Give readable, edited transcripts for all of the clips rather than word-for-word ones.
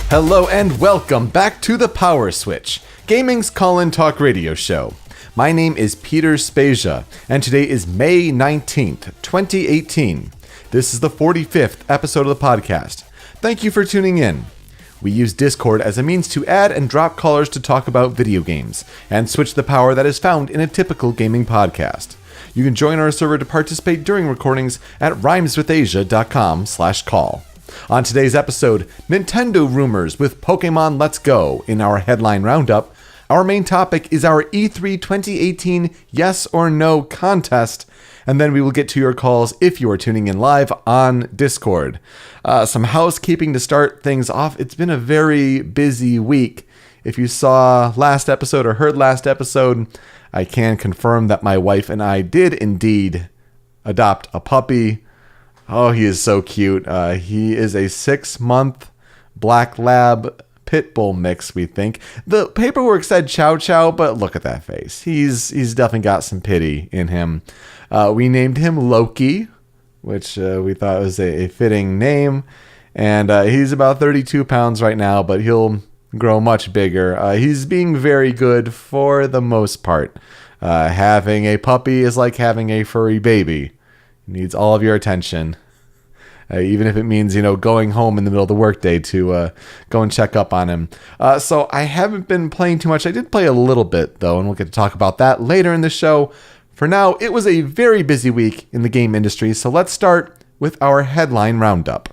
Hello and welcome back to the PowerSwitch, gaming's call-in talk radio show. My name is Peter Spezia, and today is May 19th, 2018. This is the 45th episode of the podcast. Thank you for tuning in. We use Discord as a means to add and drop callers to talk about video games, and switch the power that is found in a typical gaming podcast. You can join our server to participate during recordings at rhymeswithasia.com/call. On today's episode, Nintendo rumors with Pokémon Let's Go in our headline roundup. Our main topic is our E3 2018 yes or no contest, and then we will get to your calls if you are tuning in live on Discord. Some housekeeping to start things off. It's been a very busy week. If you saw last episode or heard last episode, I can confirm that my wife and I did indeed adopt a puppy. Oh, he is so cute. He is a 6-month black lab pit bull mix, we think. The paperwork said chow chow, but look at that face. He's definitely got some pity in him. We named him Loki, which we thought was a fitting name. And he's about 32 pounds right now, but he'll grow much bigger. He's being very good for the most part. Having a puppy is like having a furry baby. Needs all of your attention, even if it means, going home in the middle of the workday to go and check up on him. So I haven't been playing too much. I did play a little bit, though, and we'll get to talk about that later in the show. For now, it was a very busy week in the game industry, so let's start with our headline roundup.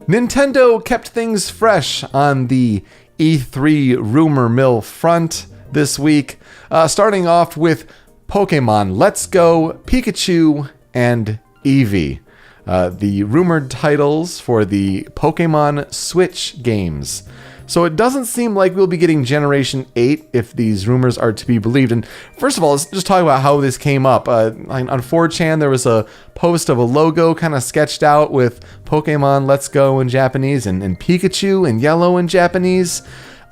Nintendo kept things fresh on the E3 rumor mill front this week, starting off with Pokémon Let's Go, Pikachu, and Eevee, the rumored titles for the Pokémon Switch games. So it doesn't seem like we'll be getting Generation 8 if these rumors are to be believed. And first of all, let's just talk about how this came up. On 4chan, there was a post of a logo kind of sketched out with Pokémon Let's Go in Japanese and Pikachu in yellow in Japanese.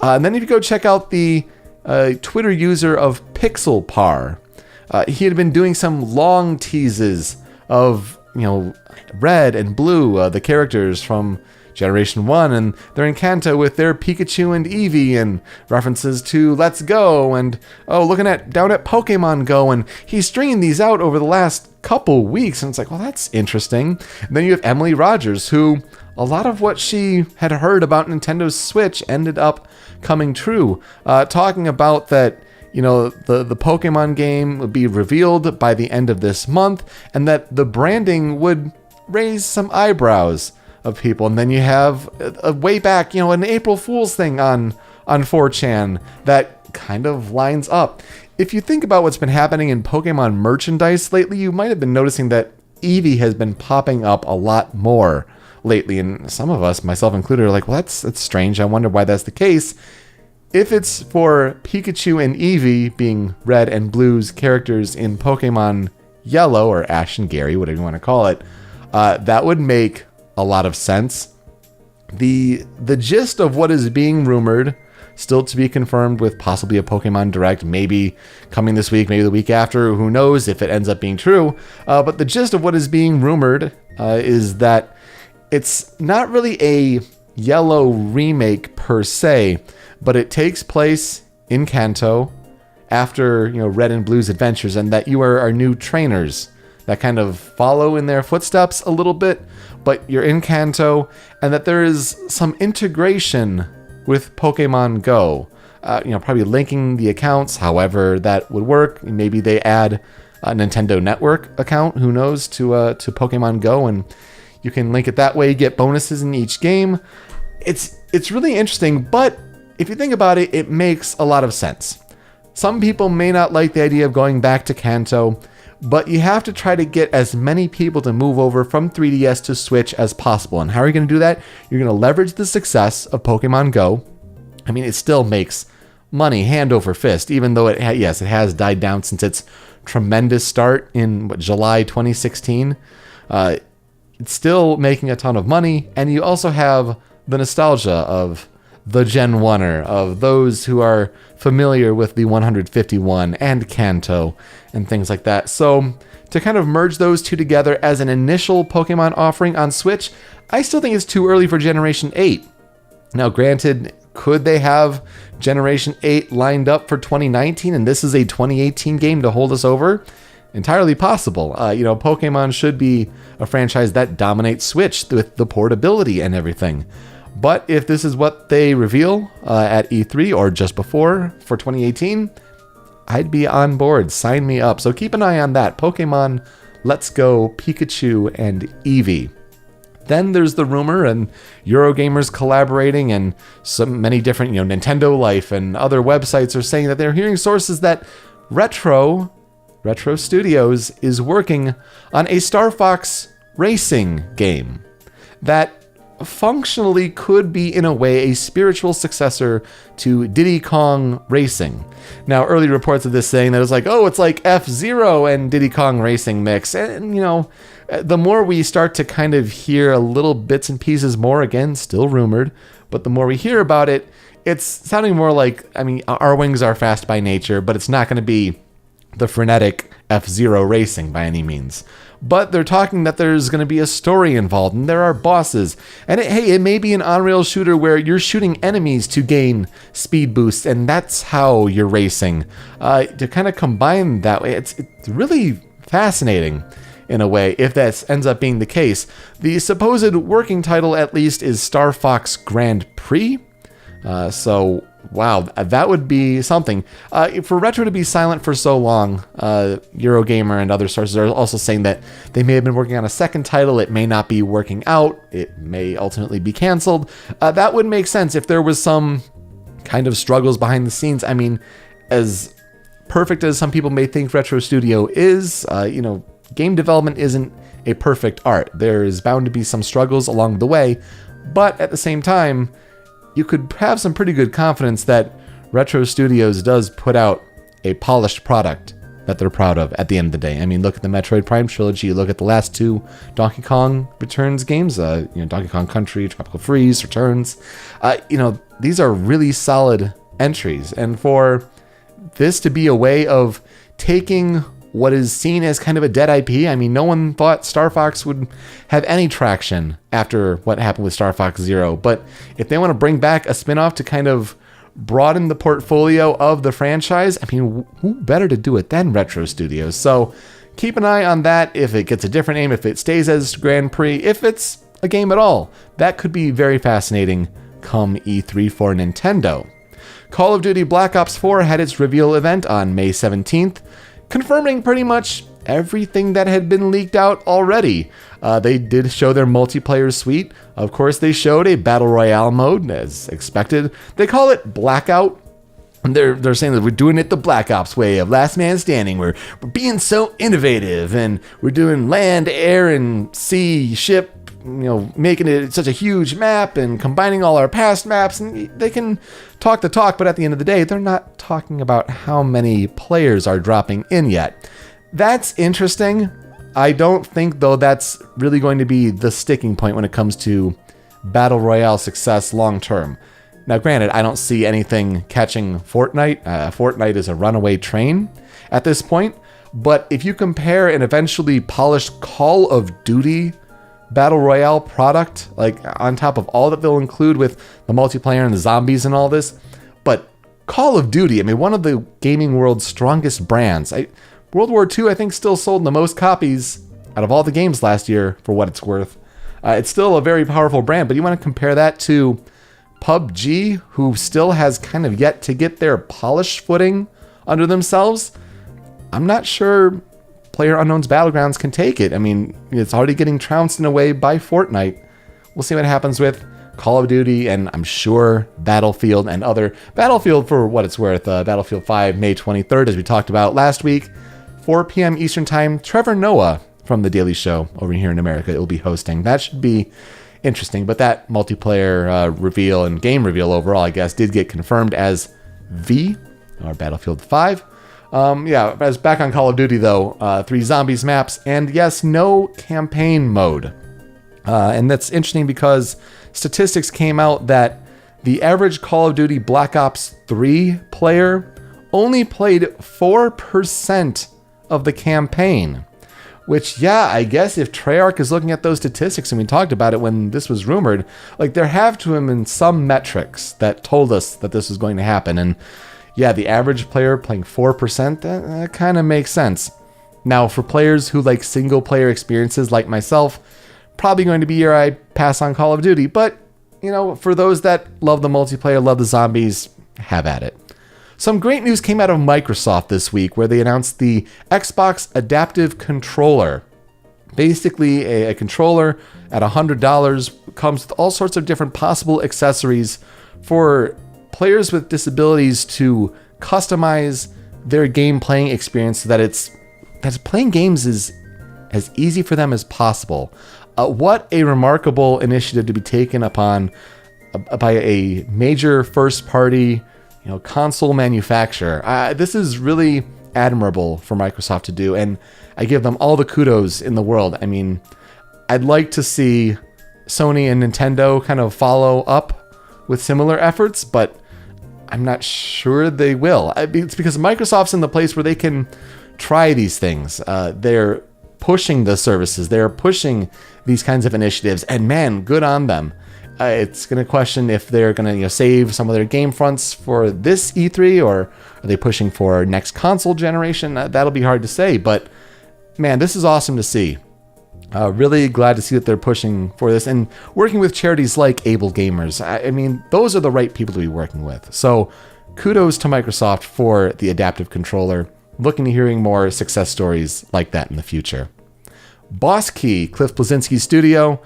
And then if you go check out the Twitter user of PixelPar, he had been doing some long teases of, red and blue, the characters from Generation 1 and their Encanto with their Pikachu and Eevee, and references to Let's Go and, looking down at Pokemon Go, and he's stringing these out over the last couple weeks, and it's like, well, that's interesting. And then you have Emily Rogers, who a lot of what she had heard about Nintendo's Switch ended up coming true, talking about that the Pokemon game would be revealed by the end of this month, and that the branding would raise some eyebrows of people. And then you have a way back, an April Fool's thing on 4chan that kind of lines up. If you think about what's been happening in Pokemon merchandise lately, you might have been noticing that Eevee has been popping up a lot more lately. And some of us, myself included, are like, well, that's strange. I wonder why that's the case. If it's for Pikachu and Eevee being red and blue's characters in Pokemon Yellow, or Ash and Gary, whatever you want to call it, that would make a lot of sense. The gist of what is being rumored, still to be confirmed with possibly a Pokemon Direct, maybe coming this week, maybe the week after, who knows if it ends up being true. But the gist of what is being rumored is that it's not really a Yellow remake per se, but it takes place in Kanto after Red and Blue's adventures, and that you are our new trainers that kind of follow in their footsteps a little bit, but you're in Kanto, and that there is some integration with Pokemon Go. Probably linking the accounts, however that would work. Maybe they add a Nintendo Network account, who knows, to Pokemon Go, and you can link it that way, get bonuses in each game. It's really interesting, but if you think about it, it makes a lot of sense. Some people may not like the idea of going back to Kanto, but you have to try to get as many people to move over from 3DS to Switch as possible. And how are you going to do that? You're going to leverage the success of Pokemon Go. I mean, it still makes money hand over fist, even though it has died down since its tremendous start in July 2016. It's still making a ton of money, and you also have the nostalgia of the Gen 1er, of those who are familiar with the 151 and Kanto and things like that. So to kind of merge those two together as an initial Pokemon offering on Switch, I still think it's too early for Generation 8. Now, granted, could they have Generation 8 lined up for 2019 and this is a 2018 game to hold us over? Entirely possible. Pokemon should be a franchise that dominates Switch with the portability and everything. But if this is what they reveal at E3 or just before for 2018, I'd be on board. Sign me up. So keep an eye on that. Pokemon Let's Go, Pikachu, and Eevee. Then there's the rumor and Eurogamers collaborating and many different, Nintendo Life and other websites are saying that they're hearing sources that Retro Studios is working on a Star Fox racing game that functionally could be, in a way, a spiritual successor to Diddy Kong Racing. Now, early reports of this saying that it's like F-Zero and Diddy Kong Racing mix. And, the more we start to kind of hear a little bits and pieces more, again, still rumored, but the more we hear about it, it's sounding more like, our wings are fast by nature, but it's not going to be the frenetic F-Zero Racing by any means. But they're talking that there's going to be a story involved and there are bosses. And it may be an on-rail shooter where you're shooting enemies to gain speed boosts and that's how you're racing. To kind of combine that way, it's really fascinating in a way if that ends up being the case. The supposed working title at least is Star Fox Grand Prix. Wow, that would be something. For Retro to be silent for so long, Eurogamer and other sources are also saying that they may have been working on a second title. It may not be working out. It may ultimately be canceled. That would make sense if there was some kind of struggles behind the scenes. As perfect as some people may think Retro Studio is, game development isn't a perfect art. There is bound to be some struggles along the way, but at the same time, you could have some pretty good confidence that Retro Studios does put out a polished product that they're proud of at the end of the day. Look at the Metroid Prime trilogy, look at the last two Donkey Kong Returns games, Donkey Kong Country, Tropical Freeze, Returns. These are really solid entries. And for this to be a way of taking what is seen as kind of a dead IP, no one thought Star Fox would have any traction after what happened with Star Fox Zero. But if they want to bring back a spin-off to kind of broaden the portfolio of the franchise, who better to do it than Retro Studios? So keep an eye on that. If it gets a different name, if it stays as Grand Prix, if it's a game at all, that could be very fascinating come E3 for Nintendo. Call of Duty Black Ops 4 had its reveal event on May 17th, confirming pretty much everything that had been leaked out already. They did show their multiplayer suite. Of course, they showed a Battle Royale mode, as expected. They call it Blackout. And they're saying that we're doing it the Black Ops way of last man standing. We're being so innovative, and we're doing land, air, and sea, ship, making it such a huge map and combining all our past maps. And they can talk the talk, but at the end of the day, they're not talking about how many players are dropping in yet. That's interesting. I don't think, though, that's really going to be the sticking point when it comes to Battle Royale success long term. Now, granted, I don't see anything catching Fortnite. Fortnite is a runaway train at this point. But if you compare an eventually polished Call of Duty Battle Royale product, like on top of all that they'll include with the multiplayer and the zombies and all this, but Call of Duty, one of the gaming world's strongest brands. World War II, I think, still sold the most copies out of all the games last year, for what it's worth. It's still a very powerful brand, but you want to compare that to PUBG, who still has kind of yet to get their polished footing under themselves. I'm not sure PlayerUnknown's Battlegrounds can take it. It's already getting trounced in a way by Fortnite. We'll see what happens with Call of Duty, and I'm sure Battlefield and other. Battlefield, for what it's worth, Battlefield 5, May 23rd, as we talked about last week, 4 p.m. Eastern Time. Trevor Noah from The Daily Show over here in America will be hosting. That should be interesting, but that multiplayer reveal and game reveal overall, I guess, did get confirmed as V, or Battlefield 5. As back on Call of Duty, though, 3 zombies maps, and yes, no campaign mode. And that's interesting because statistics came out that the average Call of Duty Black Ops III player only played 4% of the campaign. Which, yeah, I guess if Treyarch is looking at those statistics, and we talked about it when this was rumored, like there have to have been some metrics that told us that this was going to happen. And yeah, the average player playing 4%, that kind of makes sense. Now, for players who like single player experiences like myself, probably going to be here I pass on Call of Duty. But, you know, for those that love the multiplayer, love the zombies, have at it. Some great news came out of Microsoft this week where they announced the Xbox Adaptive Controller. Basically, a controller at $100 comes with all sorts of different possible accessories for players with disabilities to customize their game playing experience so that playing games is as easy for them as possible. What a remarkable initiative to be taken upon by a major first-party console manufacturer. This is really admirable for Microsoft to do, and I give them all the kudos in the world. I mean, I'd like to see Sony and Nintendo kind of follow up with similar efforts, but I'm not sure they will. It's because Microsoft's in the place where they can try these things. They're pushing the services. They're pushing these kinds of initiatives, and man, good on them. It's going to question if they're going to save some of their game fronts for this E3, or are they pushing for next console generation? That'll be hard to say, but man, this is awesome to see. Really glad to see that they're pushing for this and working with charities like Able Gamers. I mean, those are the right people to be working with. So kudos to Microsoft for the adaptive controller. Looking to hearing more success stories like that in the future. Boss Key, Cliff Bleszinski's studio,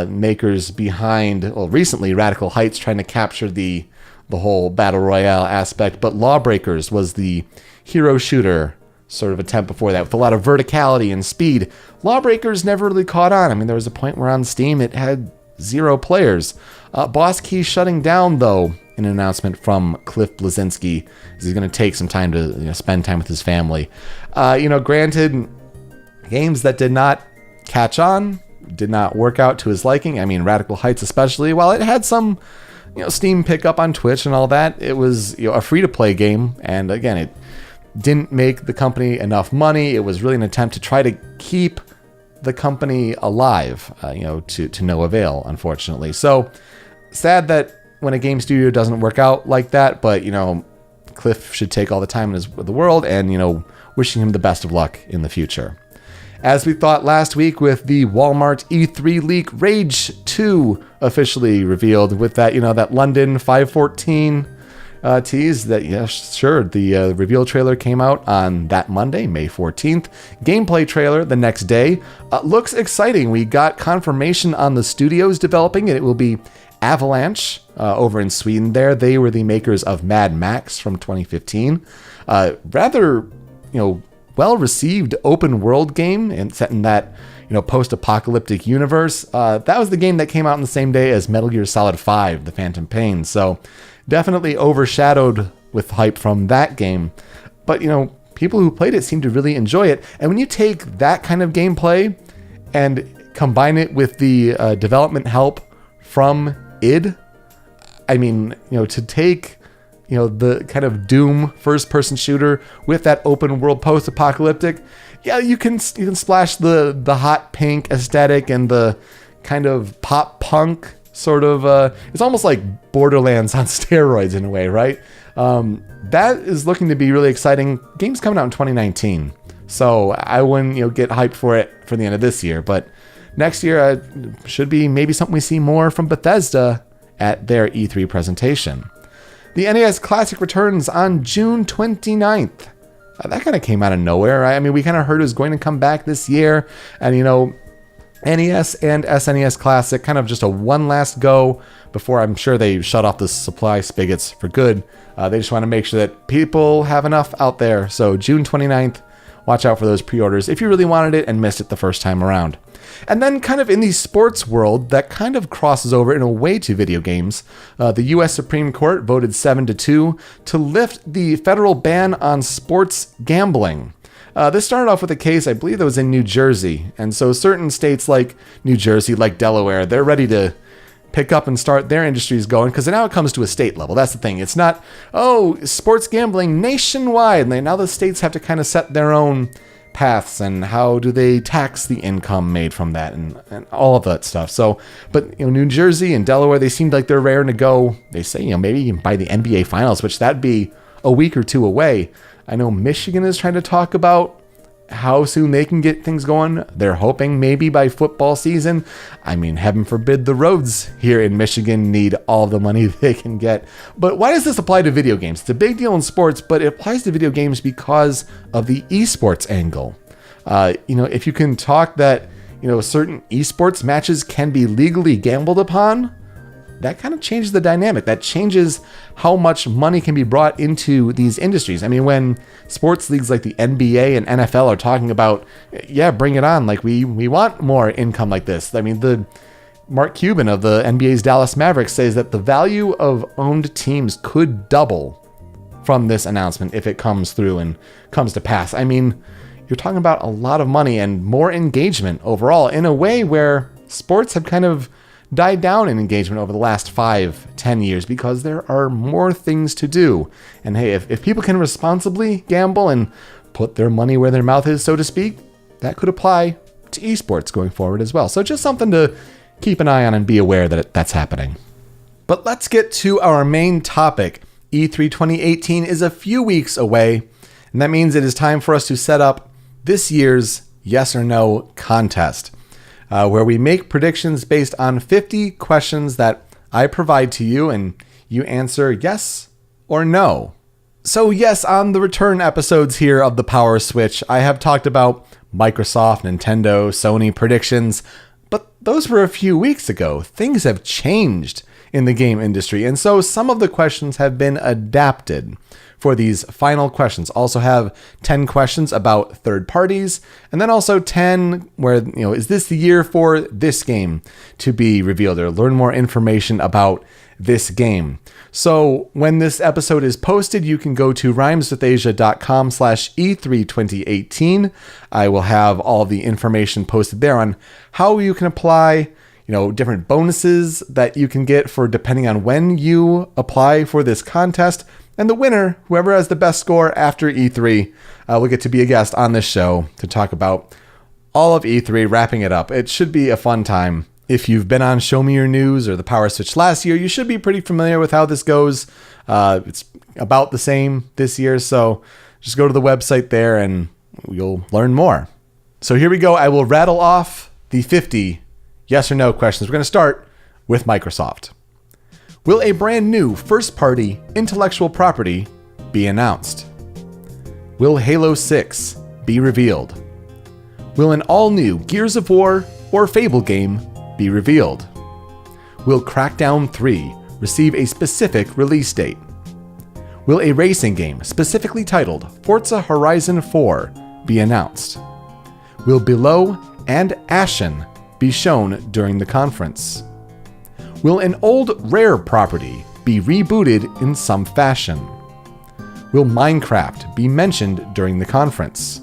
makers behind, recently Radical Heights, trying to capture the whole battle royale aspect, but Lawbreakers was the hero shooter sort of attempt before that with a lot of verticality and speed. Lawbreakers never really caught on. I mean, there was a point where on Steam it had 0 players. Boss Key shutting down, though, in an announcement from Cliff Bleszinski, as he's going to take some time to spend time with his family. Granted, games that did not catch on, did not work out to his liking. I mean, Radical Heights especially, while it had some Steam pickup on Twitch and all that, it was a free-to-play game, and again, it didn't make the company enough money. It was really an attempt to try to keep the company alive, to no avail, unfortunately. So, sad that when a game studio doesn't work out like that, but, Cliff should take all the time in the world, and, wishing him the best of luck in the future. As we thought last week with the Walmart E3 leak, Rage 2 officially revealed with that, that London 514 tease that, the reveal trailer came out on that Monday, May 14th. Gameplay trailer the next day. Looks exciting. We got confirmation on the studios developing it. It will be Avalanche over in Sweden there. They were the makers of Mad Max from 2015. Rather, well-received open world game and set in that, post-apocalyptic universe. That was the game that came out on the same day as Metal Gear Solid 5, The Phantom Pain. So definitely overshadowed with hype from that game. But, people who played it seem to really enjoy it. And when you take that kind of gameplay and combine it with the development help from id, I mean, to take the kind of Doom first-person shooter with that open-world post-apocalyptic, you can splash the hot pink aesthetic and the kind of pop-punk sort of... it's almost like Borderlands on steroids in a way, right? That is looking to be really exciting. Game's coming out in 2019, so I wouldn't get hyped for it for the end of this year, but next year should be maybe something we see more from Bethesda at their E3 presentation. The NES Classic returns on June 29th. That kind of came out of nowhere, right? I mean, we kind of heard it was going to come back this year. And, NES and SNES Classic, kind of just a one last go before I'm sure they shut off the supply spigots for good. They just want to make sure that people have enough out there. So June 29th, watch out for those pre-orders if you really wanted it and missed it the first time around. And then kind of in the sports world, that kind of crosses over in a way to video games. The U.S. Supreme Court voted 7-2 to lift the federal ban on sports gambling. This started off with a case, I believe that was in New Jersey. And so certain states like New Jersey, like Delaware, they're ready to pick up and start their industries going, because now it comes to a state level. That's the thing. It's not, oh, sports gambling nationwide. And now the states have to kind of set their own paths, and how do they tax the income made from that, and all of that stuff. So, but New Jersey and Delaware, they seemed like they're raring to go. They say, maybe by the NBA Finals, which that'd be a week or two away. I know Michigan is trying to talk about how soon they can get things going. They're hoping maybe by football season. I mean, heaven forbid the roads here in Michigan need all the money they can get. But why does this apply to video games? It's a big deal in sports, but it applies to video games because of the esports angle. If you can talk that, certain esports matches can be legally gambled upon, that kind of changes the dynamic. That changes how much money can be brought into these industries. I mean, when sports leagues like the NBA and NFL are talking about, yeah, bring it on. Like we want more income like this. I mean, the Mark Cuban of the NBA's Dallas Mavericks says that the value of owned teams could double from this announcement if it comes through and comes to pass. I mean, you're talking about a lot of money and more engagement overall in a way where sports have kind of died down in engagement over the last 5-10 years because there are more things to do. And hey, if people can responsibly gamble and put their money where their mouth is, so to speak, that could apply to esports going forward as well. So just something to keep an eye on and be aware that that's happening. But let's get to our main topic. E3 2018 is a few weeks away, and that means it is time for us to set up this year's yes or no contest. Where we make predictions based on 50 questions that I provide to you, and you answer yes or no. So yes, on the return episodes here of the PowerSwitch, I have talked about Microsoft, Nintendo, Sony predictions, but those were a few weeks ago. Things have changed in the game industry, and so some of the questions have been adapted for these final questions. Also have 10 questions about third parties, and then also 10 where, is this the year for this game to be revealed, or learn more information about this game. So when this episode is posted, you can go to rhymeswithasia.com/E32018. I will have all the information posted there on how you can apply, different bonuses that you can get for depending on when you apply for this contest. And the winner, whoever has the best score after E3, will get to be a guest on this show to talk about all of E3, wrapping it up. It should be a fun time. If you've been on Show Me Your News or the PowerSwitch last year, you should be pretty familiar with how this goes. It's about the same this year, so just go to the website there and you'll learn more. So here we go. I will rattle off the 50 yes or no questions. We're going to start with Microsoft. Will a brand new first-party intellectual property be announced? Will Halo 6 be revealed? Will an all-new Gears of War or Fable game be revealed? Will Crackdown 3 receive a specific release date? Will a racing game specifically titled Forza Horizon 4 be announced? Will Below and Ashen be shown during the conference? Will an old Rare property be rebooted in some fashion? Will Minecraft be mentioned during the conference?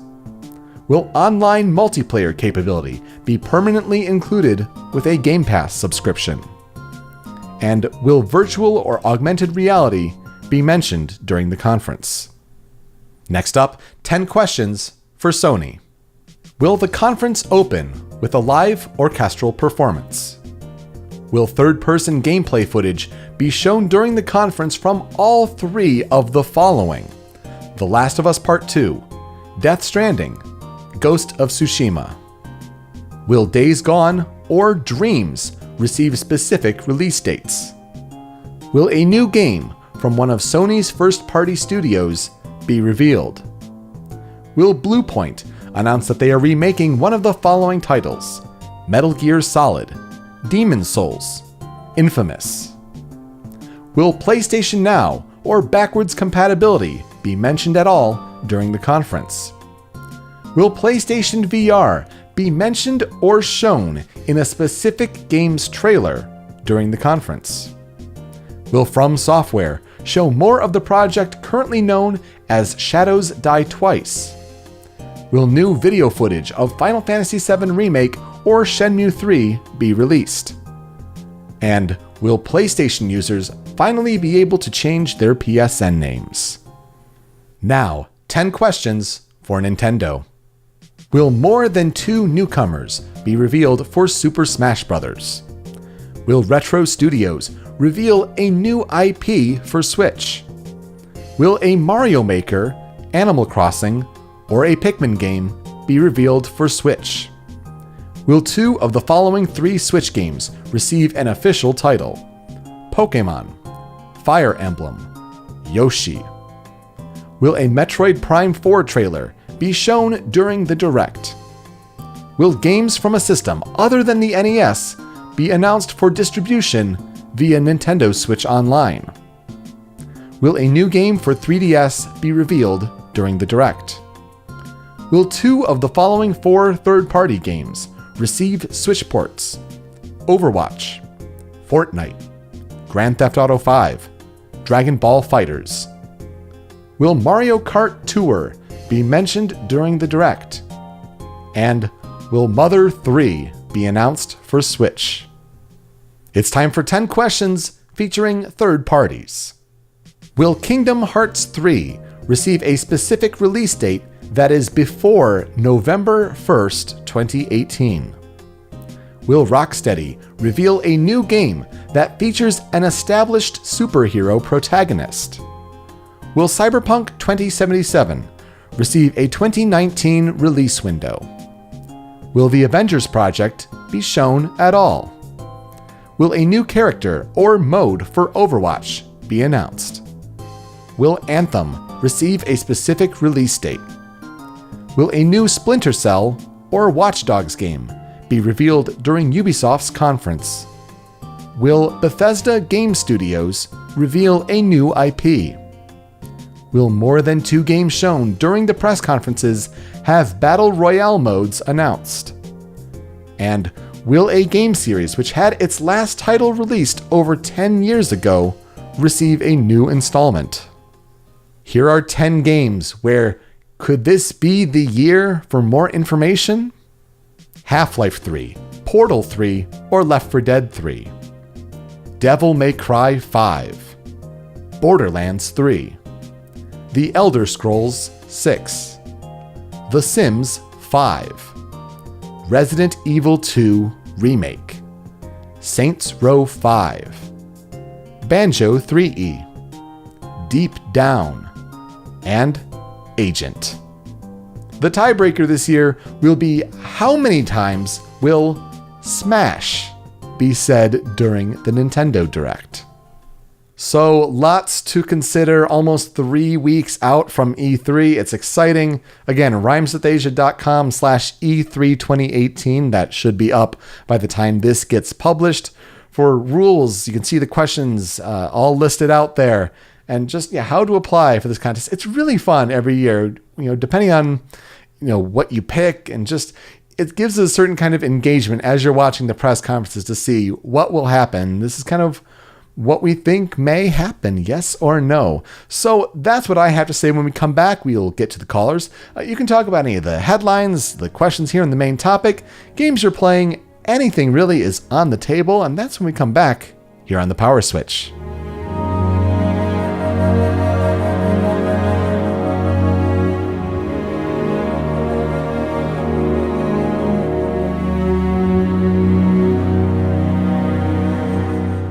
Will online multiplayer capability be permanently included with a Game Pass subscription? And will virtual or augmented reality be mentioned during the conference? Next up, 10 questions for Sony. Will the conference open with a live orchestral performance? Will third-person gameplay footage be shown during the conference from all 3 of the following: The Last of Us Part 2, Death Stranding, Ghost of Tsushima? Will Days Gone or Dreams receive specific release dates? Will a new game from one of Sony's first-party studios be revealed? Will Bluepoint announce that they are remaking one of the following titles: Metal Gear Solid, Demon's Souls, Infamous? Will PlayStation Now or backwards compatibility be mentioned at all during the conference? Will PlayStation VR be mentioned or shown in a specific game's trailer during the conference? Will From Software show more of the project currently known as Shadows Die Twice? Will new video footage of Final Fantasy VII Remake or Shenmue 3 be released? And Will PlayStation users finally be able to change their PSN names? Now, 10 questions for Nintendo. Will more than 2 newcomers be revealed for Super Smash Bros.? Will Retro Studios reveal a new IP for Switch? Will a Mario Maker, Animal Crossing, or a Pikmin game be revealed for Switch? Will 2 of the following 3 Switch games receive an official title? Pokémon, Fire Emblem, Yoshi. Will a Metroid Prime 4 trailer be shown during the Direct? Will games from a system other than the NES be announced for distribution via Nintendo Switch Online? Will a new game for 3DS be revealed during the Direct? Will 2 of the following 4 third-party games receive Switch ports? Overwatch, Fortnite, Grand Theft Auto V, Dragon Ball FighterZ. Will Mario Kart Tour be mentioned during the Direct? And will Mother 3 be announced for Switch? It's time for 10 questions featuring third parties. Will Kingdom Hearts 3 receive a specific release date that is before November 1st, 2018? Will Rocksteady reveal a new game that features an established superhero protagonist? Will Cyberpunk 2077 receive a 2019 release window? Will the Avengers Project be shown at all? Will a new character or mode for Overwatch be announced? Will Anthem receive a specific release date? Will a new Splinter Cell or Watch Dogs game be revealed during Ubisoft's conference? Will Bethesda Game Studios reveal a new IP? Will more than 2 games shown during the press conferences have Battle Royale modes announced? And will a game series which had its last title released over 10 years ago receive a new installment? Here are 10 games where could this be the year for more information? Half-Life 3, Portal 3, or Left 4 Dead 3. Devil May Cry 5. Borderlands 3. The Elder Scrolls 6. The Sims 5. Resident Evil 2 Remake. Saints Row 5. Banjo 3E. Deep Down. And Agent. The tiebreaker this year will be how many times will Smash be said during the Nintendo Direct. So lots to consider, almost 3 weeks out from E3. It's exciting. Again, rhymeswithasia.com/E3 2018. That should be up by the time this gets published. For rules, you can see the questions all listed out there. And just how to apply for this contest. It's really fun every year, depending on what you pick, and just it gives a certain kind of engagement as you're watching the press conferences to see what will happen. This is kind of what we think may happen, yes or no. So that's what I have to say. When we come back, we'll get to the callers. You can talk about any of the headlines, the questions here in the main topic, games you're playing, anything really is on the table, and that's when we come back here on the Power Switch.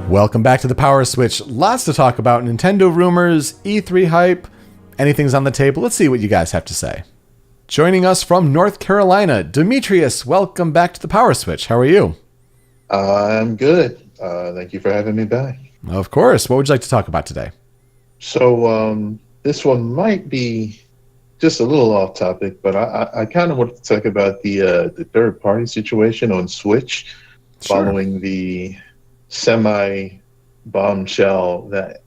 Welcome back to the Power Switch. Lots to talk about. Nintendo rumors, E3 hype, anything's on the table. Let's see what you guys have to say. Joining us from North Carolina, Demetrius, welcome back to the Power Switch. How are you? I'm good. Thank you for having me back. Of course. What would you like to talk about today? So this one might be just a little off topic, but I kind of want to talk about the third-party situation on Switch. Sure. Following the semi-bombshell that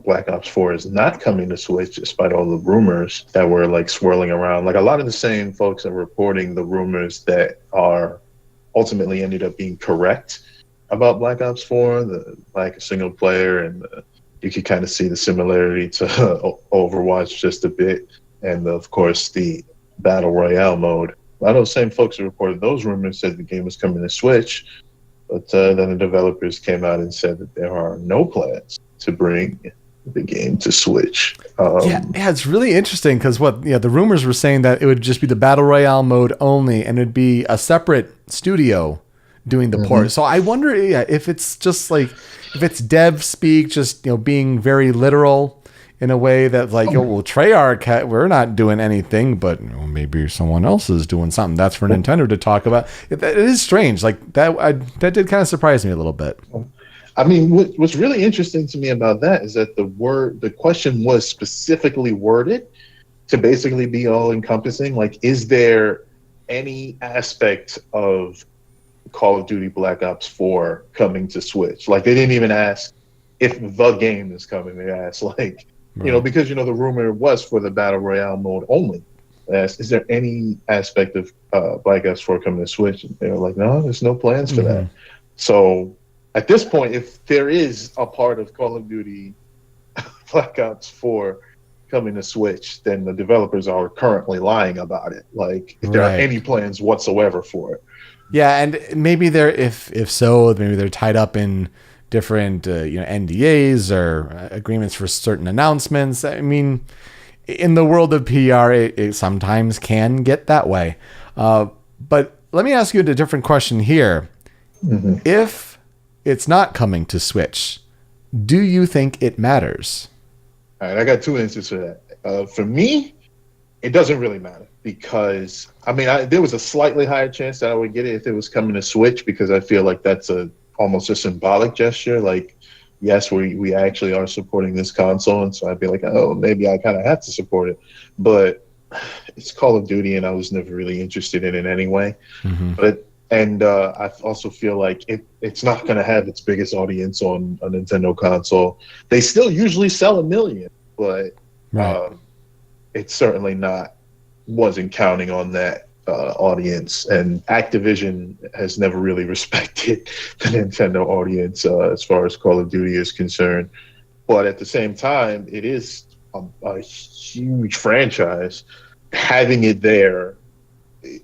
Black Ops 4 is not coming to Switch, despite all the rumors that were swirling around. A lot of the same folks are reporting the rumors that are ultimately ended up being correct about Black Ops 4, the lack of single player, and you can kind of see the similarity to Overwatch just a bit, and of course the Battle Royale mode. A lot of those same folks who reported those rumors said the game was coming to Switch. But then the developers came out and said that there are no plans to bring the game to Switch. Yeah, it's really interesting because the rumors were saying that it would just be the Battle Royale mode only, and it'd be a separate studio doing the port. So I wonder if it's just like, if it's dev speak, just being very literal in a way that like, Treyarch, we're not doing anything, but maybe someone else is doing something. That's for Nintendo to talk about. It is strange. Like that did kind of surprise me a little bit. I mean, what's really interesting to me about that is that the question was specifically worded to basically be all encompassing. Like, is there any aspect of Call of Duty Black Ops 4 coming to Switch? Like, they didn't even ask if the game is coming. They asked, like, because, the rumor was for the Battle Royale mode only. They asked, is there any aspect of Black Ops 4 coming to Switch? And they were like, no, there's no plans for that. So at this point, if there is a part of Call of Duty Black Ops 4 coming to Switch, then the developers are currently lying about it. Like, if there are any plans whatsoever for it. Yeah, and maybe if so, maybe they're tied up in different NDAs or agreements for certain announcements. I mean, in the world of PR, it sometimes can get that way. But let me ask you a different question here. If it's not coming to Switch, do you think it matters? All right, I got two answers for that. For me, it doesn't really matter because, there was a slightly higher chance that I would get it if it was coming to Switch, because I feel like that's almost a symbolic gesture. Like, yes, we actually are supporting this console, and so I'd be like, oh, maybe I kind of have to support it. But it's Call of Duty, and I was never really interested in it anyway. But I also feel like it's not going to have its biggest audience on a Nintendo console. They still usually sell 1 million, but it's certainly wasn't counting on that audience. And Activision has never really respected the Nintendo audience as far as Call of Duty is concerned. But at the same time, it is a huge franchise. Having it there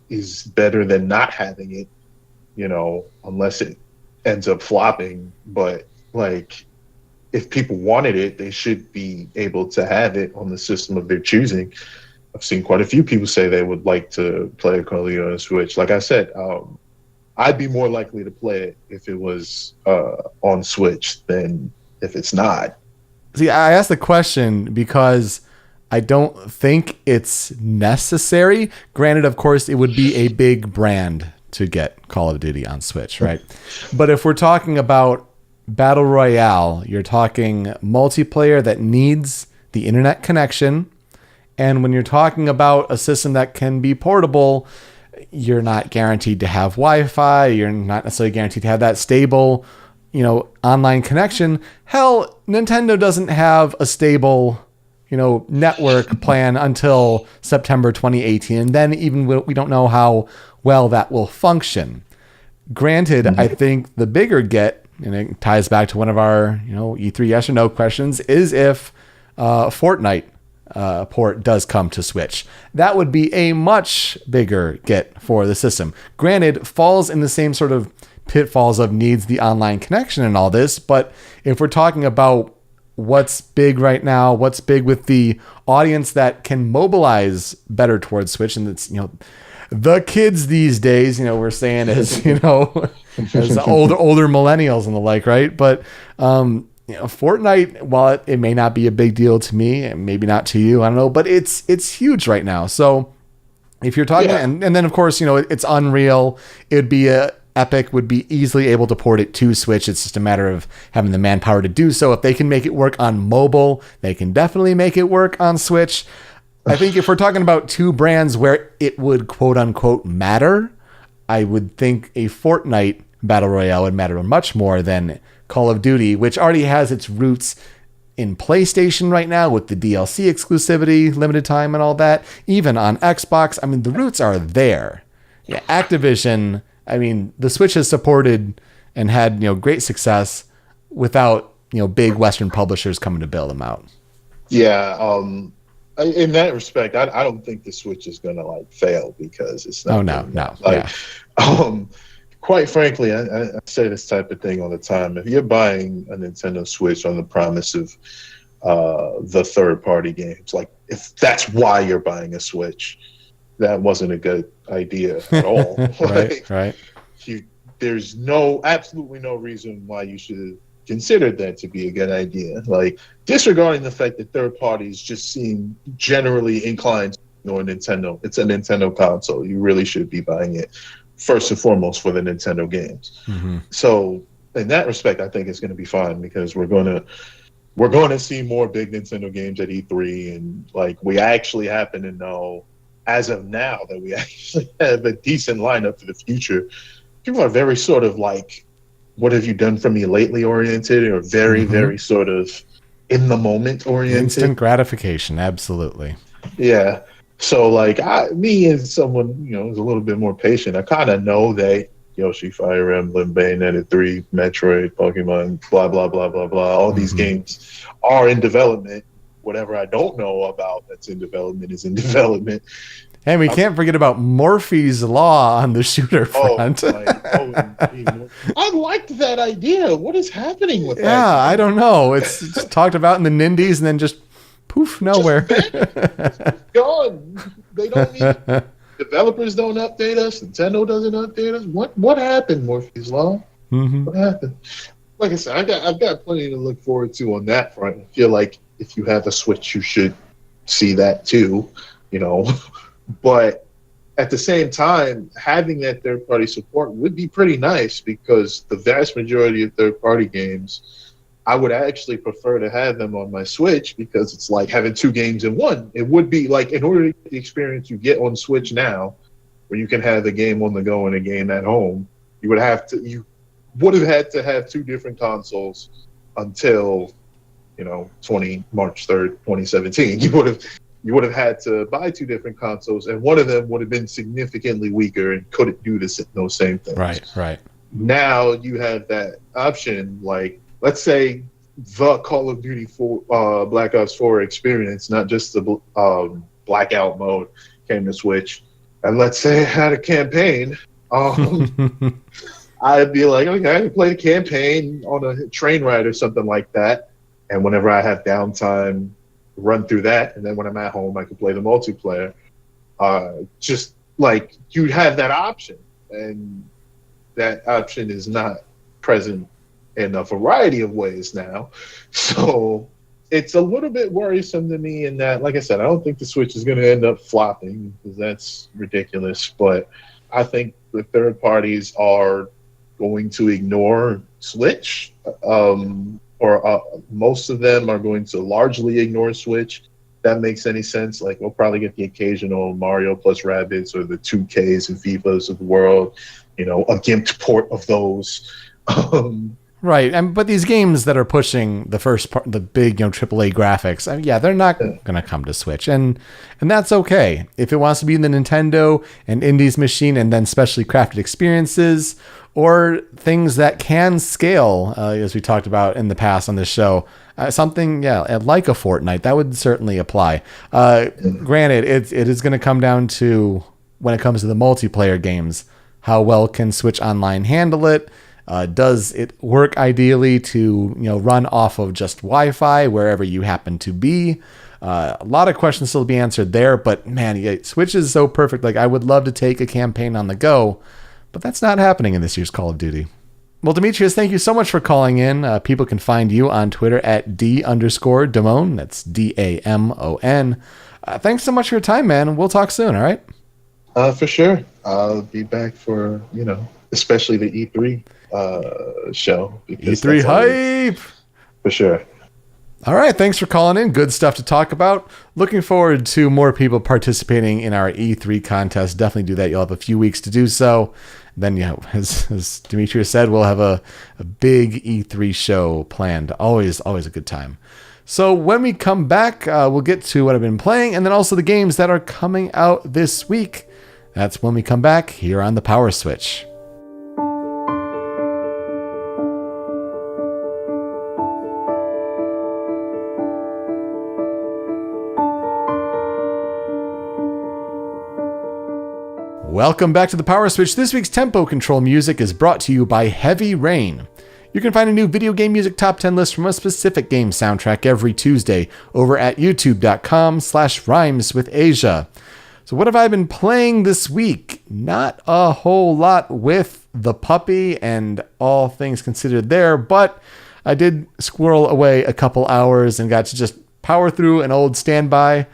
is better than not having it, unless it ends up flopping. But like, if people wanted it, they should be able to have it on the system of their choosing. I've seen quite a few people say they would like to play Call of Duty on Switch. Like I said, I'd be more likely to play it if it was on Switch than if it's not. See, I asked the question because I don't think it's necessary. Granted, of course, it would be a big brand to get Call of Duty on Switch, right? But if we're talking about Battle Royale, you're talking multiplayer that needs the internet connection. And when you're talking about a system that can be portable, you're not guaranteed to have Wi-Fi. You're not necessarily guaranteed to have that stable, online connection. Hell, Nintendo doesn't have a stable, network plan until September 2018. And then even we don't know how well that will function. Granted, I think the bigger get, and it ties back to one of our, E3 yes or no questions, is if Fortnite port does come to Switch. That would be a much bigger get for the system. Granted, falls in the same sort of pitfalls of needs the online connection and all this, but if we're talking about what's big right now, what's big with the audience that can mobilize better towards Switch, and it's, the kids these days, we're saying as, as older millennials and the like, right? But Fortnite, while it may not be a big deal to me, and maybe not to you, I don't know, but it's huge right now. So if you're talking, and then of course, it's Unreal. It'd be Epic would be easily able to port it to Switch. It's just a matter of having the manpower to do so. If they can make it work on mobile, they can definitely make it work on Switch. I think if we're talking about two brands where it would quote unquote matter, I would think a Fortnite Battle Royale would matter much more than Call of Duty, which already has its roots in PlayStation right now with the DLC exclusivity, limited time and all that. Even on Xbox, the roots are there. Yeah, Activision, the Switch has supported and had, great success without, big Western publishers coming to bail them out. Yeah, in that respect, I don't think the Switch is going to fail because it's not. Oh, no. quite frankly, I say this type of thing all the time. If you're buying a Nintendo Switch on the promise of the third-party games, like if that's why you're buying a Switch, that wasn't a good idea at all. Right, Like, right. there's absolutely no reason why you should have considered that to be a good idea. Like, disregarding the fact that third parties just seem generally inclined to ignore Nintendo. It's a Nintendo console. You really should be buying it first and foremost for the Nintendo games. Mm-hmm. So in that respect, I think it's going to be fine because we're going to see more big Nintendo games at E3, and like we actually happen to know as of now that we actually have a decent lineup for the future. People are very sort of like, what have you done for me lately oriented, or very, very sort of in the moment oriented. Instant gratification, absolutely. Yeah. So like me as someone, is a little bit more patient, I kind of know that Yoshi, Fire Emblem, Bayonetta 3, Metroid, Pokemon, blah, blah, blah, blah, blah. All these games are in development. Whatever I don't know about that's in development is in development. And we can't forget about Morphy's Law on the shooter front. I liked that idea. What is happening with that? Yeah, I don't know. It's just talked about in the Nindies and then just poof, nowhere. Just gone. They don't need developers don't update us. Nintendo doesn't update us. What happened, Morphy's Law? What happened? Like I said, I've got plenty to look forward to on that front. I feel like if you have a Switch, you should see that too. But at the same time, having that third-party support would be pretty nice because the vast majority of third-party games, I would actually prefer to have them on my Switch because it's like having two games in one. It would be like, in order to get the experience you get on Switch now, where you can have a game on the go and a game at home, you would have had to have two different consoles until, March 3rd, 2017. You would have had to buy two different consoles, and one of them would have been significantly weaker and couldn't do those same things. Right. Now you have that option. Like, let's say the Call of Duty Black Ops 4 experience, not just the blackout mode, came to Switch, and let's say it had a campaign. I'd be like, okay, I can play the campaign on a train ride or something like that, and whenever I have downtime, run through that, and then when I'm at home I can play the multiplayer. Just like you'd have that option, and that option is not present in a variety of ways now. So it's a little bit worrisome to me in that, like I said, I don't think the Switch is going to end up flopping because that's ridiculous, but I think the third parties are going to ignore Switch, or most of them are going to largely ignore Switch. That makes any sense. Like, we'll probably get the occasional Mario plus Rabbids or the 2Ks and FIFAs of the world, a gimped port of those. Right, but these games that are pushing the first part, the big, AAA graphics, they're not going to come to Switch, and that's okay. If it wants to be in the Nintendo and Indies machine, and then specially crafted experiences or things that can scale, as we talked about in the past on this show, something like a Fortnite, that would certainly apply. Granted, it is going to come down to, when it comes to the multiplayer games, how well can Switch Online handle it? Does it work ideally to run off of just Wi-Fi wherever you happen to be? A lot of questions still to be answered there, but man, Switch is so perfect. Like, I would love to take a campaign on the go, but that's not happening in this year's Call of Duty. Well, Demetrius, thank you so much for calling in. People can find you on Twitter at D_Damon. That's DAMON. Thanks so much for your time, man. We'll talk soon. All right. For sure. I'll be back for, especially the E3 show. E3 hype! For sure. All right, thanks for calling in. Good stuff to talk about. Looking forward to more people participating in our E3 contest. Definitely do that. You'll have a few weeks to do so. Then, as Demetrius said, we'll have a big E3 show planned. Always a good time. So when we come back, we'll get to what I've been playing and then also the games that are coming out this week. That's when we come back here on the Power Switch. Welcome back to the Power Switch. This week's tempo control music is brought to you by Heavy Rain. You can find a new video game music top 10 list from a specific game soundtrack every Tuesday over at youtube.com/rhymeswithasia. So what have I been playing this week? Not a whole lot with the puppy and all things considered there, but I did squirrel away a couple hours and got to just power through an old standby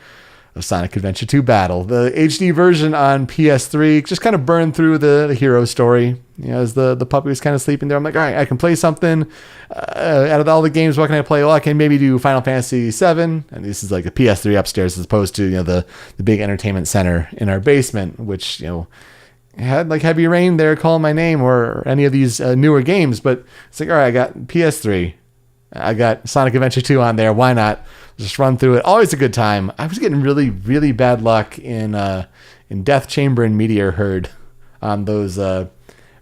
of Sonic Adventure 2 Battle. The HD version on PS3 just kind of burned through the hero story. You know, as the puppy was kind of sleeping there, I'm like, all right, I can play something. Out of all the games, what can I play? Well, I can maybe do Final Fantasy VII, and this is like a PS3 upstairs as opposed to, you know, the big entertainment center in our basement, which, you know, had like Heavy Rain there calling my name or any of these newer games. But it's like, all right, I got PS3. I got Sonic Adventure 2 on there. Why not just run through it? Always a good time. I was getting really, really bad luck in Death Chamber and Meteor Herd on those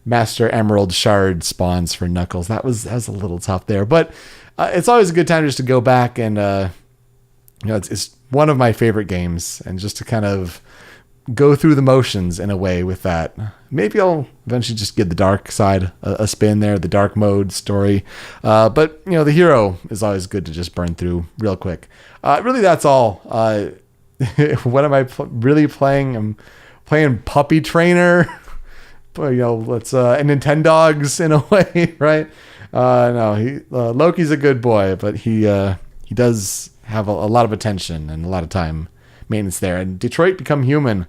Master Emerald Shard spawns for Knuckles. That was a little tough there. But it's always a good time just to go back and, you know, it's one of my favorite games. And just to kind of go through the motions in a way with that. Maybe I'll eventually just give the dark side a spin there, the dark mode story. But, you know, the hero is always good to just burn through real quick. Really, that's all. What am I really playing? I'm playing Puppy Trainer. You know, let's and Nintendogs in a way, right? No, Loki's a good boy, but he does have a lot of attention and a lot of time maintenance there. And Detroit Become Human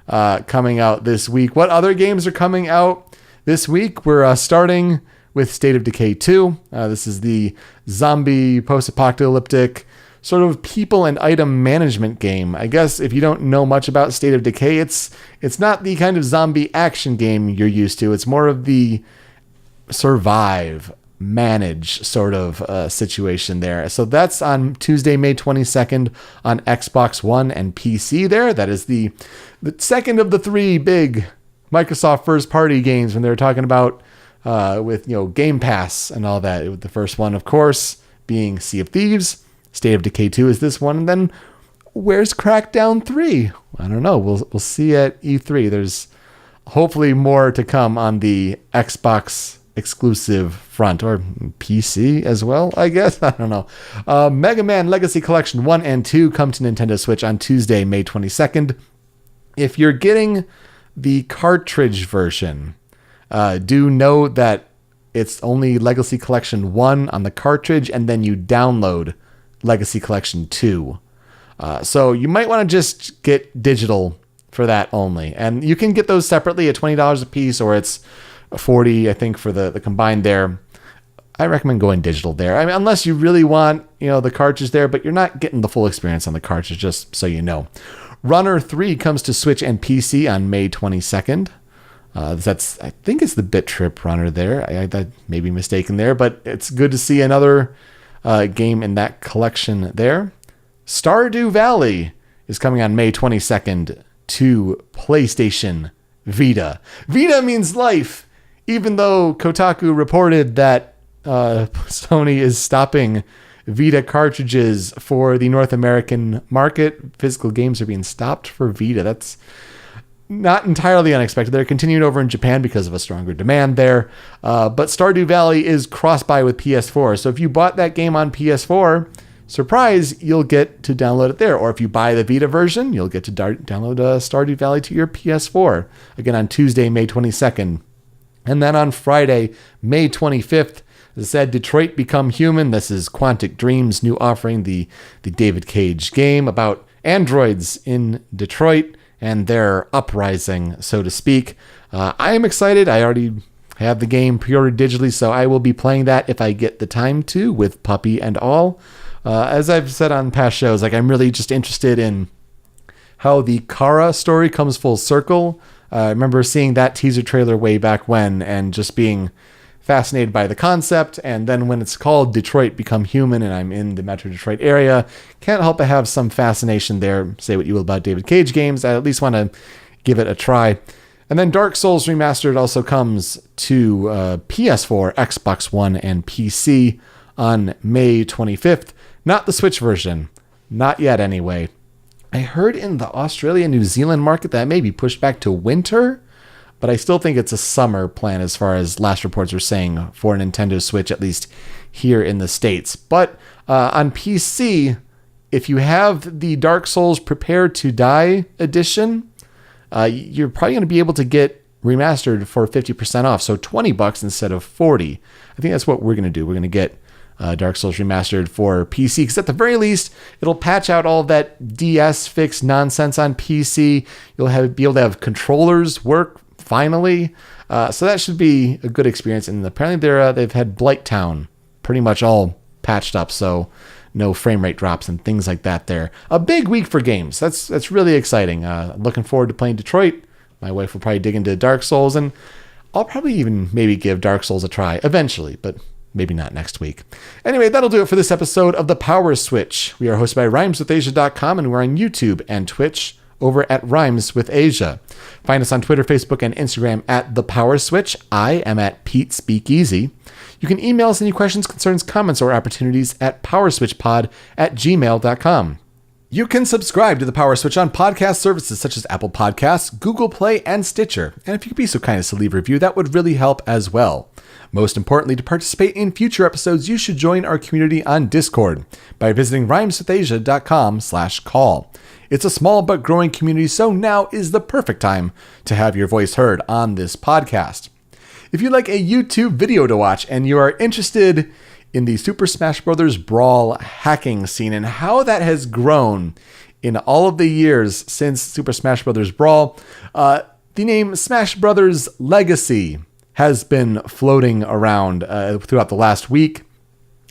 coming out this week. What other games are coming out this week? We're starting with State of Decay 2. This is the zombie post-apocalyptic sort of people and item management game. I guess if you don't know much about State of Decay, it's not the kind of zombie action game you're used to. It's more of the survive, manage sort of situation there. So that's on Tuesday, May 22nd on Xbox One and PC there. That is the second of the three big Microsoft first party games when they were talking about with, you know, Game Pass and all that. The first one, of course, being Sea of Thieves. State of Decay 2 is this one. And then where's Crackdown 3? I don't know. We'll see at E3. There's hopefully more to come on the Xbox exclusive front, or PC as well, I guess. I don't know. Mega Man Legacy Collection 1 and 2 come to Nintendo Switch on Tuesday, May 22nd. If you're getting the cartridge version, do know that it's only Legacy Collection 1 on the cartridge, and then you download Legacy Collection 2. So you might want to just get digital for that only. And you can get those separately at $20 a piece, or it's $40, I think, for the combined there. I recommend going digital there. I mean, unless you really want, you know, the cartridge there, but you're not getting the full experience on the cartridge, just so you know. Runner 3 comes to Switch and PC on May 22nd. That's, I think it's the Bit Trip Runner there. I may be mistaken there, but it's good to see another game in that collection there. Stardew Valley is coming on May 22nd to PlayStation Vita. Vita means life. Even though Kotaku reported that Sony is stopping Vita cartridges for the North American market, physical games are being stopped for Vita. That's not entirely unexpected. They're continuing over in Japan because of a stronger demand there. But Stardew Valley is cross-buy with PS4. So if you bought that game on PS4, surprise, you'll get to download it there. Or if you buy the Vita version, you'll get to download Stardew Valley to your PS4. Again, on Tuesday, May 22nd. And then on Friday, May 25th, as I said, Detroit Become Human. This is Quantic Dream's new offering, the David Cage game about androids in Detroit and their uprising, so to speak. I am excited. I already have the game pre-ordered digitally, so I will be playing that if I get the time to, with puppy and all. As I've said on past shows, like, I'm really just interested in how the Kara story comes full circle. I remember seeing that teaser trailer way back when and just being fascinated by the concept. And then when it's called Detroit Become Human and I'm in the Metro Detroit area, can't help but have some fascination there. Say what you will about David Cage games, I at least want to give it a try. And then Dark Souls Remastered also comes to PS4, Xbox One, and PC on May 25th. Not the Switch version. Not yet, anyway. I heard in the Australia, New Zealand market that may be pushed back to winter, but I still think it's a summer plan as far as last reports are saying for Nintendo Switch, at least here in the States. But on PC, if you have the Dark Souls Prepare to Die edition, you're probably going to be able to get remastered for 50% off. So $20 instead of $40. I think that's what we're going to do. We're going to get Dark Souls Remastered for PC, because at the very least, it'll patch out all that DS fix nonsense on PC. You'll be able to have controllers work finally. So that should be a good experience. And apparently they've had Blighttown pretty much all patched up, so no frame rate drops and things like that there. A big week for games. That's really exciting. Looking forward to playing Detroit. My wife will probably dig into Dark Souls, and I'll probably even maybe give Dark Souls a try eventually, but maybe not next week. Anyway, that'll do it for this episode of The Power Switch. We are hosted by rhymeswithasia.com, and we're on YouTube and Twitch over at Rhymes with Asia. Find us on Twitter, Facebook, and Instagram at The Power Switch. I am at Pete Speakeasy. You can email us any questions, concerns, comments, or opportunities at powerswitchpod@gmail.com. You can subscribe to The Power Switch on podcast services such as Apple Podcasts, Google Play, and Stitcher. And if you could be so kind as to leave a review, that would really help as well. Most importantly, to participate in future episodes, you should join our community on Discord by visiting rhymeswithasia.com/call. It's a small but growing community, so now is the perfect time to have your voice heard on this podcast. If you'd like a YouTube video to watch and you are interested in the Super Smash Bros. Brawl hacking scene and how that has grown in all of the years since Super Smash Bros. Brawl, the name Smash Bros. Legacy has been floating around throughout the last week.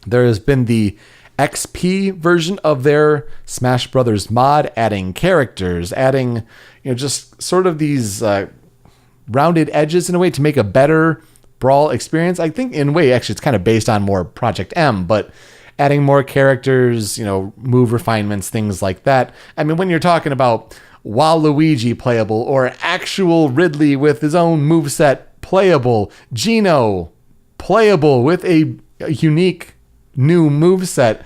There has been the XP version of their Smash Bros. Mod, adding characters, adding just sort of these rounded edges in a way to make a better Brawl experience. I think in a way, actually, it's kind of based on more Project M, but adding more characters, move refinements, things like that. I mean, when you're talking about Waluigi playable, or actual Ridley with his own moveset playable, Geno playable with a unique new moveset,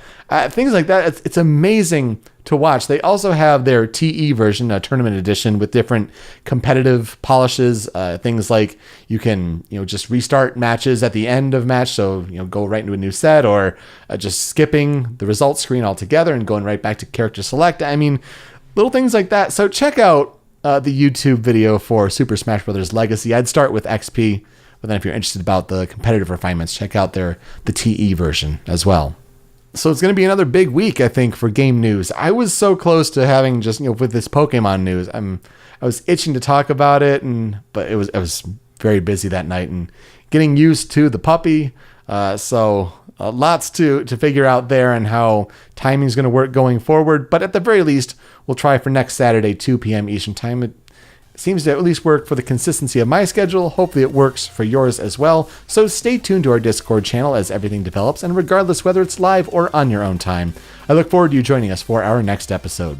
things like that, it's amazing to watch. They also have their TE version, a tournament edition with different competitive polishes, things like you can just restart matches at the end of match, so go right into a new set, or just skipping the results screen altogether and going right back to character select. I mean, little things like that. So check out the YouTube video for Super Smash Bros. Legacy. I'd start with XP, but then if you're interested about the competitive refinements, check out the TE version as well. So it's going to be another big week, I think, for game news. I was so close to having just, with this Pokemon news. I was itching to talk about it, but I was very busy that night and getting used to the puppy. So lots to figure out there and how timing is going to work going forward. But at the very least, we'll try for next Saturday, 2 p.m. Eastern Time. It seems to at least work for the consistency of my schedule. Hopefully it works for yours as well. So stay tuned to our Discord channel as everything develops, and regardless whether it's live or on your own time, I look forward to you joining us for our next episode.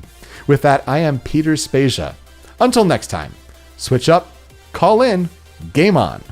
With that, I am Peter Spezia. Until next time, switch up, call in, game on.